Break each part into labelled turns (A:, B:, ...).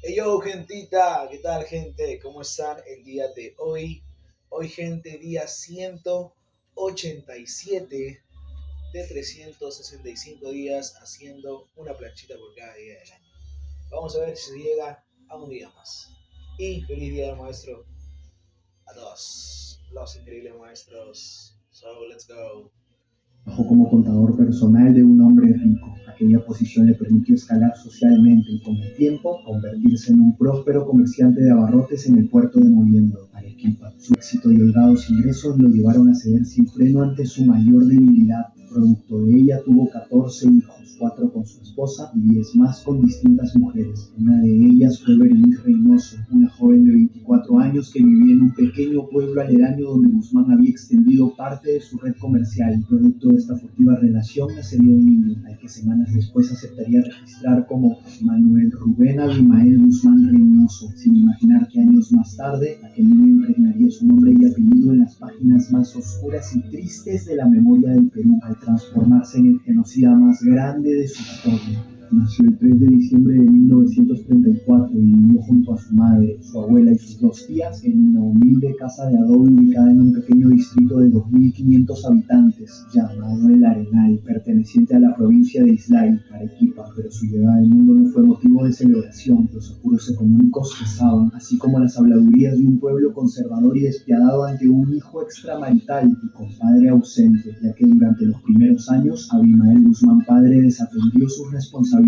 A: Hey yo, gentita, ¿qué tal, gente? ¿Cómo están el día de hoy? Hoy, gente, día 187 de 365 días haciendo una planchita por cada día del año. Vamos a ver si se llega a un día más. Y feliz día del maestro a todos los increíbles maestros. So, let's go.
B: Trabajó como contador personal de un hombre rico. Aquella posición le permitió escalar socialmente y con el tiempo convertirse en un próspero comerciante de abarrotes en el puerto de Mollendo, Arequipa. Su éxito y holgados ingresos lo llevaron a ceder sin freno ante su mayor debilidad. Producto de ella tuvo 14 hijos, 4 con su esposa y 10 más con distintas mujeres. Una de ellas fue Berenice Reynoso, una joven de 24 años que vivía en un pequeño pueblo aledaño donde Guzmán había extendido parte de su red comercial. Producto de esta furtiva relación nacería un niño, al que semanas después aceptaría registrar como Manuel Rubén Abimael Guzmán Reynoso, sin imaginar que años más tarde aquel niño impregnaría su nombre y apellido en las páginas más oscuras y tristes de la memoria del Perú, al transformarse en el genocida más grande de su historia. Nació el 3 de diciembre de 1934 y vivió junto a su madre, su abuela y sus 2 tías en una humilde casa de adobe ubicada en un pequeño distrito de 2.500 habitantes llamado El Arenal, perteneciente a la provincia de Islay, Arequipa, pero su llegada al mundo no fue motivo de celebración. Los apuros económicos pesaban, así como las habladurías de un pueblo conservador y despiadado ante un hijo extramarital y con padre ausente, ya que durante los primeros años Abimael Guzmán padre desatendió sus responsabilidades.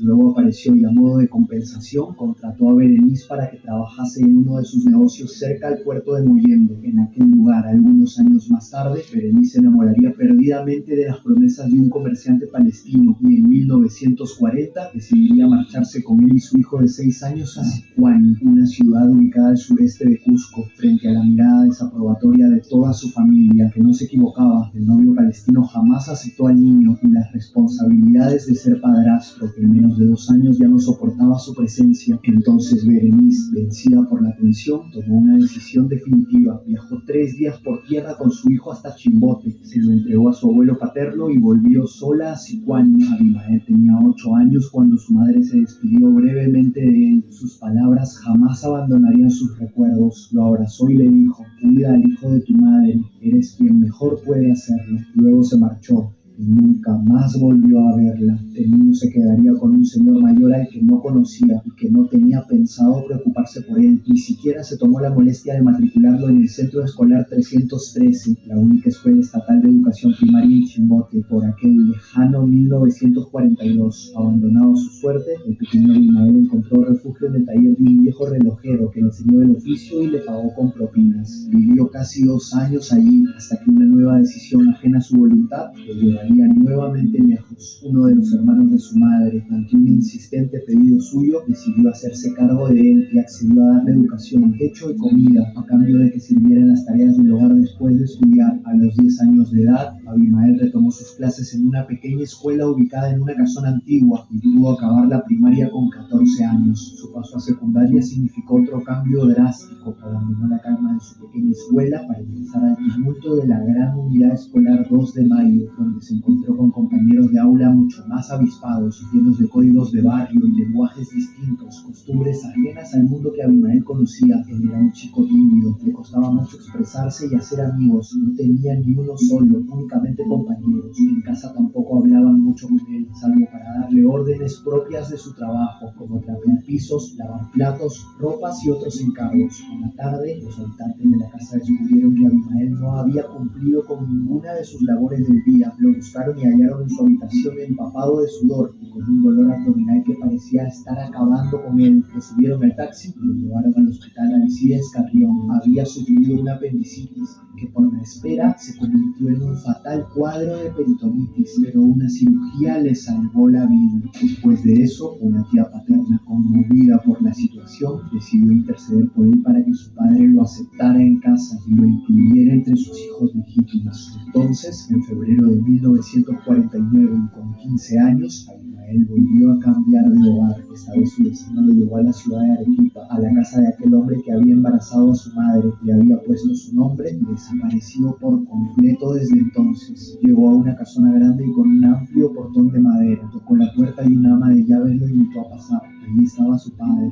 B: Luego apareció y a modo de compensación contrató a Berenice para que trabajase en uno de sus negocios cerca al puerto de Mollendo. En aquel lugar, algunos años más tarde, Berenice se enamoraría perdidamente de las promesas de un comerciante palestino y en 1940 decidiría marcharse con él y su hijo de 6 años a Sicuani, una ciudad ubicada al sureste de Cusco, frente a la mirada desaprobatoria de toda su familia, que no se equivocaba. El novio palestino jamás aceptó al niño y las responsabilidades de ser padrastro, que en menos de 2 años ya no soportaba su presencia. Entonces Berenice, vencida por la tensión, tomó una decisión definitiva. Viajó 3 días por tierra con su hijo hasta Chimbote, se lo entregó a su abuelo paterno y volvió sola a Sicuani. Abimael tenía 8 años cuando su madre se despidió brevemente de él. Sus palabras jamás abandonarían sus recuerdos. Lo abrazó y le dijo: cuida al hijo de tu madre, eres quien mejor puede hacerlo. Luego se marchó y nunca más volvió a verla. El niño se quedaría con un señor mayor al que no conocía y que no tenía pensado preocuparse por él. Ni siquiera se tomó la molestia de matricularlo en el Centro Escolar 313, la única escuela estatal de educación primaria en Chimbote, por aquel lejano 1942. Abandonado a su suerte, el pequeño Abimael encontró refugio en el taller de un viejo relojero que le enseñó el oficio y le pagó con propinas. Vivió casi 2 años allí hasta que una nueva decisión ajena a su voluntad lo llevaría nuevamente lejos. Uno de los hermanos de su madre, ante un insistente pedido suyo, decidió hacerse cargo de él y accedió a darle educación, techo y comida, a cambio de que sirviera en las tareas del hogar después de estudiar. A los 10 años de edad, Abimael retomó sus clases en una pequeña escuela ubicada en una casona antigua y pudo acabar la primaria con 14 años. Su paso a secundaria significó otro cambio drástico. Abandonó la calma de su pequeña escuela para ingresar al tumulto de la gran unidad escolar 2 de Mayo, donde se encontró con compañeros de aula mucho más avispados, llenos de códigos de barrio y lenguajes distintos, costumbres ajenas al mundo que Abimael conocía. Él era un chico tímido, le costaba mucho expresarse y hacer amigos, no tenía ni uno solo, únicamente compañeros. En casa tampoco hablaban mucho con él, salvo para darle órdenes propias de su trabajo, como trapear pisos, lavar platos, ropas y otros encargos. En la tarde, los habitantes de la casa descubrieron que Abimael no había cumplido con ninguna de sus labores del día. Lo buscaron y hallaron en su habitación empapado de sudor y con un dolor abdominal que parecía estar acabando con él. Lo subieron al taxi y lo llevaron al hospital Alcides Carrión. Había sufrido una apendicitis que por la espera se convirtió en un fatal cuadro de peritonitis, pero una cirugía le salvó la vida. Después de eso, una tía paterna, conmovida por la situación, decidió interceder por él para que su padre lo aceptara en casa y lo incluyera entre sus hijos legítimos. Entonces, en febrero de 1949 y con 15 años, Abimael volvió a cambiar de hogar. Esta vez su destino lo llevó a la ciudad de Arequipa, a la casa de aquel hombre que había embarazado a su madre, le había puesto su nombre y desapareció por completo desde entonces. Llegó a una casona grande y con un amplio portón de madera. Tocó la puerta y una ama de llaves lo invitó a pasar. Allí estaba su padre,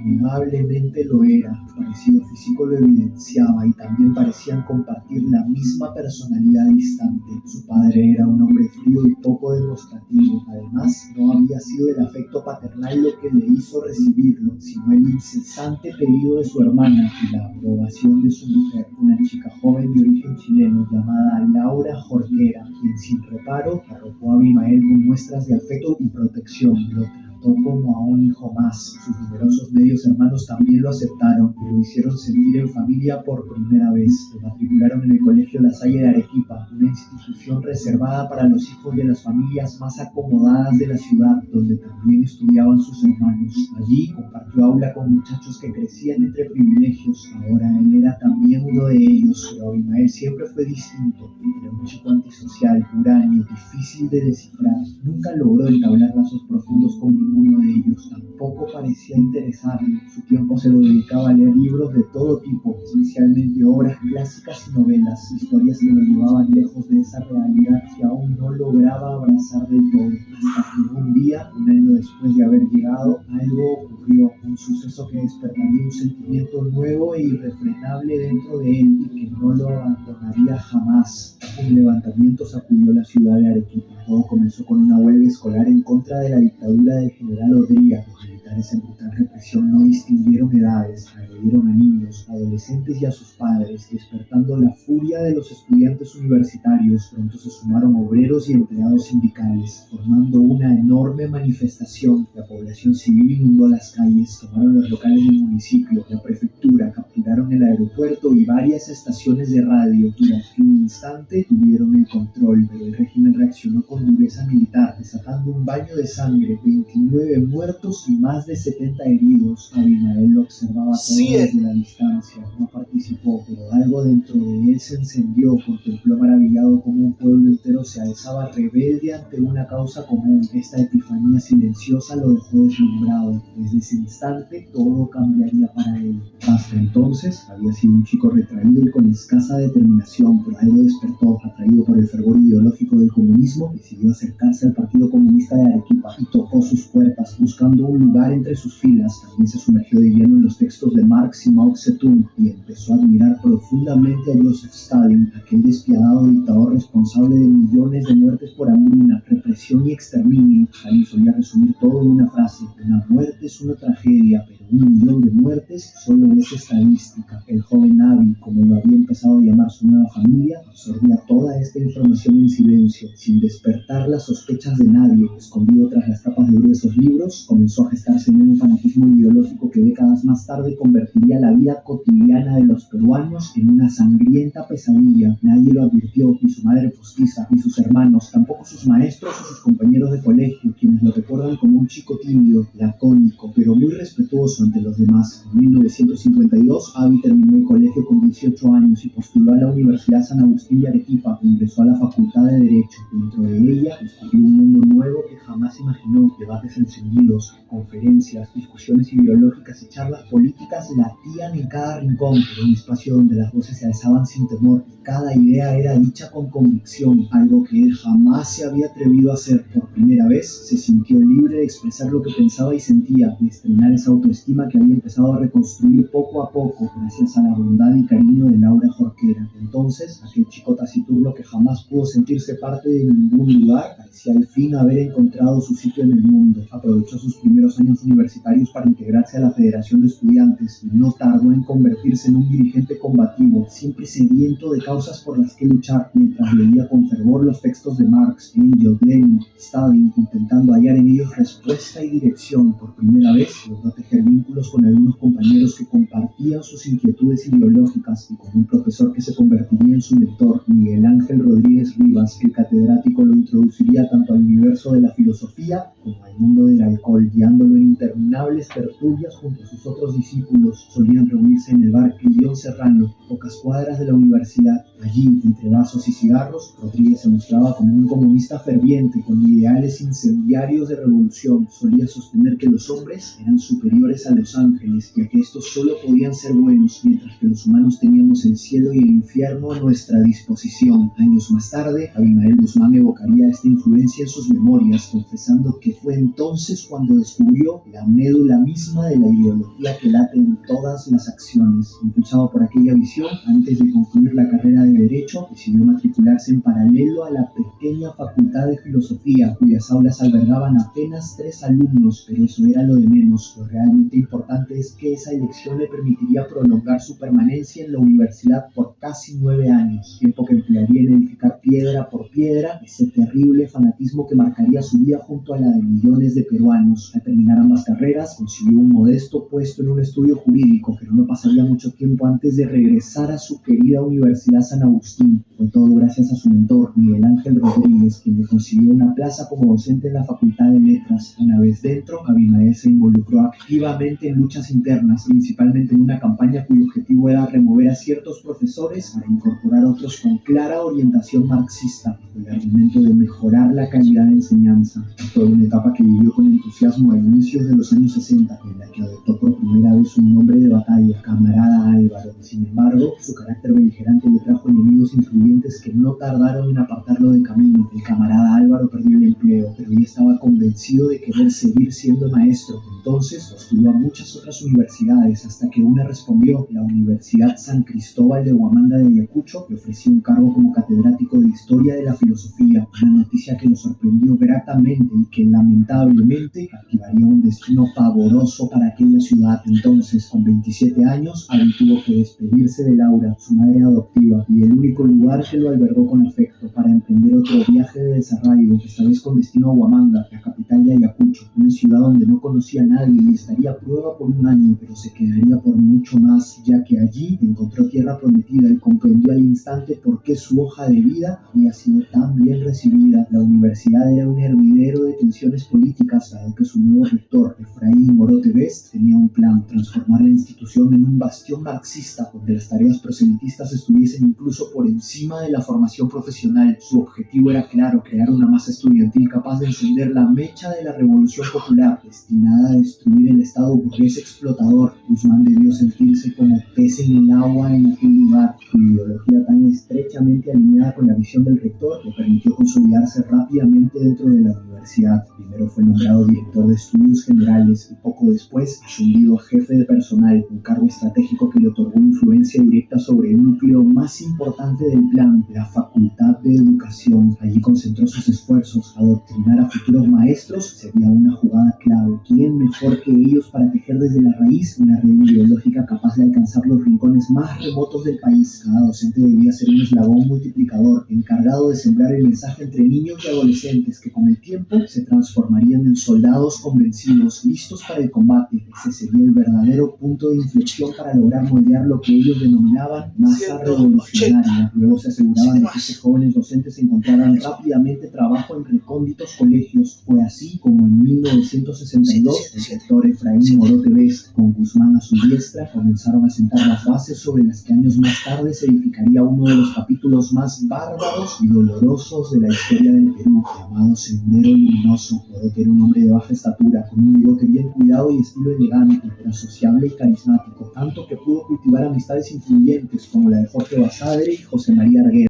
B: innegablemente lo era. Su parecido físico lo evidenciaba y también parecían compartir la misma personalidad distante. Su padre era un hombre frío y poco demostrativo. Además, no había sido el afecto paternal lo que le hizo recibirlo, sino el incesante pedido de su hermana y la aprobación de su mujer, una chica joven de origen chileno llamada Laura Jorquera, quien sin reparo arropó a Abimael con muestras de afecto y protección. Lo trató como a un hijo más. Sus numerosos medios hermanos también lo aceptaron y lo hicieron sentir en familia por primera vez. Lo matricularon en el Colegio La Salle de Arequipa, una institución reservada para los hijos de las familias más acomodadas de la ciudad, donde también estudiaban sus hermanos. Allí compartió aula con muchachos que crecían entre privilegios. Ahora él era también uno de ellos, pero Abimael siempre fue distinto. Era un chico antisocial, huraño, difícil de descifrar. Nunca logró entablar lazos profundos con ninguno de ellos. Tampoco parecía interesarle. Su tiempo se lo dedicaba a leer libros de todo tipo, especialmente obras clásicas y novelas, historias que lo llevaban lejos de esa realidad que aún no lograba abrazar del todo. Hasta que un día, un año después de haber llegado, algo ocurrió, un suceso que despertaría un sentimiento nuevo e irrefrenable dentro de él y que no lo abandonaría jamás. Un levantamiento sacudió la ciudad de Arequipa. Todo comenzó con una huelga escolar en contra de la dictadura del general Odría. Los militares en brutal represión no distinguieron edades, agredieron a niños, adolescentes y a sus padres, despertando la furia de los estudiantes universitarios. Pronto se sumaron obreros y empleados sindicales, formando una enorme manifestación. La población civil inundó las calles, tomaron los locales del municipio, la prefectura, capturaron el aeropuerto y varias estaciones de radio. Durante un instante tuvieron el control, pero el régimen reaccionó con dureza militar, desatando un baño de sangre, 29 muertos y más de 70 heridos. Abimael lo observaba todo desde la distancia, no participó, pero algo dentro de él se encendió. Contempló maravillado cómo un pueblo entero se alzaba rebelde ante una causa común. Esta epifanía silenciosa lo dejó deslumbrado. Desde ese instante todo cambiaría para él. Hasta entonces había sido un chico retraído y con escasa determinación, pero algo despertó. Atraído por el fervor ideológico del comunismo, decidió acercarse al Partido Comunista de Arequipa y tocó sus puertas buscando un lugar entre sus filas. También se sumergió de lleno en los textos de Marx y Mao Zedong y empezó a admirar profundamente a Joseph Stalin, aquel despiadado dictador responsable de millones de muertes por hambruna, represión y exterminio. Stalin solía resumir todo en una frase: una muerte es una tragedia, pero 1.000.000 de muertes solo es estadística. El joven Abi, como lo había empezado a llamar su nueva familia, absorbía toda esta información en silencio, sin despertar las sospechas de nadie. Escondido tras las tapas de gruesos libros, comenzó a gestarse en un fanatismo ideológico que décadas más tarde convertiría la vida cotidiana de los peruanos en una sangrienta pesadilla. Nadie lo advirtió, ni su madre postiza, ni sus hermanos, tampoco sus maestros o sus compañeros de colegio, quienes lo recuerdan como un chico tímido, lacónico, pero muy respetuoso ante los demás. En 1952, Abi terminó el colegio con 18 años y postuló a la Universidad San Agustín de Arequipa. Ingresó a la Facultad de Derecho. Dentro de ella descubrió un mundo nuevo que jamás imaginó. Debates encendidos, conferencias, discusiones ideológicas y charlas políticas latían en cada rincón. Era un espacio donde las voces se alzaban sin temor y cada idea era dicha con convicción, algo que él jamás se había atrevido a hacer. Por primera vez se sintió libre de expresar lo que pensaba y sentía, de estrenar esa autoestima que había empezado a reconstruir poco a poco gracias a la bondad y cariño de Laura Jorquera. Entonces, aquel chico taciturno que jamás pudo sentirse parte de ningún lugar parecía al fin haber encontrado su sitio en el mundo. Aprovechó sus primeros años universitarios para integrarse a la Federación de Estudiantes y no tardó en convertirse en un dirigente combativo, siempre sediento de causas por las que luchar, mientras leía con fervor los textos de Marx, Engels, Lenin, Stalin, intentando hallar en ellos respuesta y dirección. Por primera vez logró tejer vínculos con algunos compañeros que compartían sus inquietudes ideológicas y con un profesor que se convertiría en su mentor, Miguel Ángel Rodríguez Rivas. El catedrático lo introduciría tanto al universo de la filosofía como al mundo del alcohol, guiándolo en interminables tertulias junto a sus otros discípulos. Solían reunirse en el bar Clillón Serrano, pocas cuadras de la universidad, universidad. Allí, entre vasos y cigarros, Rodríguez se mostraba como un comunista ferviente con ideales incendiarios de revolución. Solía sostener que los hombres eran superiores a los ángeles, ya que estos solo podían ser buenos, mientras que los humanos teníamos el cielo y el infierno a nuestra disposición. Años más tarde, Abimael Guzmán evocaría esta influencia en sus memorias, confesando que fue entonces cuando descubrió la médula misma de la ideología que late en todas las acciones. Impulsado por aquella visión, antes de concluir la carrera de Derecho, decidió matricularse en paralelo a la pequeña Facultad de Filosofía, cuyas aulas albergaban apenas 3 alumnos, pero eso era lo de menos. Lo realmente importante es que esa elección le permitiría prolongar su permanencia en la universidad por casi 9 años, tiempo que emplearía en edificar piedra por piedra ese terrible fanatismo que marcaría su vida junto a la de millones de peruanos. Al terminar ambas carreras, consiguió un modesto puesto en un estudio jurídico, pero no pasaría mucho tiempo antes de regresar a su querida Universidad San Agustín. Fue todo gracias a su mentor, Miguel Ángel Rodríguez, quien le consiguió una plaza como docente en la Facultad de Letras. Una vez dentro, Abimael se involucró activamente en luchas internas, principalmente en una campaña cuyo objetivo era remover a ciertos profesores para incorporar a otros con clara orientación marxista, con el argumento de mejorar la calidad de enseñanza. Fue una etapa que vivió con entusiasmo a inicios de los años 60, en la que adoptó por primera vez un nombre de batalla, Camarada Álvaro. Sin embargo, su carácter beligerante le trajo enemigos influyentes que no tardaron en apartarlo del camino. El Camarada Álvaro perdió el empleo, pero ya estaba convencido de querer seguir siendo maestro. Entonces postuló a muchas otras universidades, hasta que una respondió. La Universidad San Cristóbal de Huamanga de Ayacucho le ofreció un cargo como catedrático de Historia de la Filosofía, una noticia que lo sorprendió gratamente y que lamentablemente activaría un destino pavoroso para aquella ciudad. Entonces, con 27 años, Abi tuvo que despedirse de Laura, su madre adoptiva, y el único lugar que lo albergó con afecto, para emprender otro viaje de desarraigo, esta vez con destino a Huamanga, la capital de Ayacucho, una ciudad donde no conocía a nadie y estaría a prueba por un año, pero se quedaría por mucho más, ya que allí encontró tierra prometida y comprendió al instante por qué su hoja de vida había sido tan bien recibida. La universidad era un hervidero de tensiones políticas, dado que su nuevo rector, Efraín Morote Best, tenía un plan: transformar la institución en un bastión marxista, donde las tareas proselitistas estuviesen incluso por encima de la formación profesional. Su objetivo era claro: crear una masa estudiantil capaz de encender la mecha de la revolución popular, destinada a destruir el Estado burgués explotador. Guzmán debió sentirse como pez en el agua en aquel lugar. Su ideología, tan estrechamente alineada con la visión del rector, le permitió consolidarse rápidamente dentro de la universidad. Primero fue nombrado director de estudios generales y poco después ascendido a jefe de personal, un cargo estratégico que le otorgó influencia directa sobre el núcleo más importante del plan, la Facultad de Educación. Allí concentró sus esfuerzos. Adoctrinar a futuros maestros sería una jugada clave. ¿Quién mejor que ellos para tejer desde la raíz una red ideológica capaz de alcanzar los rincones más remotos del país? Cada docente debía ser un eslabón multiplicador, encargado de sembrar el mensaje entre niños y adolescentes, que con el tiempo se transformarían en soldados convencidos, listos para el combate. Ese sería el verdadero punto de inflexión para lograr moldear lo que ellos denominaban masa revolucionaria. Luego se aseguraban de que estos jóvenes docentes encontraran rápidamente trabajo en recónditos colegios. Fue así como en 1962 el rector Efraín Morote Best, con Guzmán a su diestra, comenzaron a sentar las bases sobre las que años más tarde se edificaría uno de los capítulos más bárbaros y dolorosos de la historia del Perú, llamado Sendero Luminoso. Morote era un hombre de baja estatura, con un bigote bien cuidado y estilo elegante. Era sociable y carismático, tanto que pudo cultivar amistades influyentes como la de Jorge Basadre y José María Arguedas.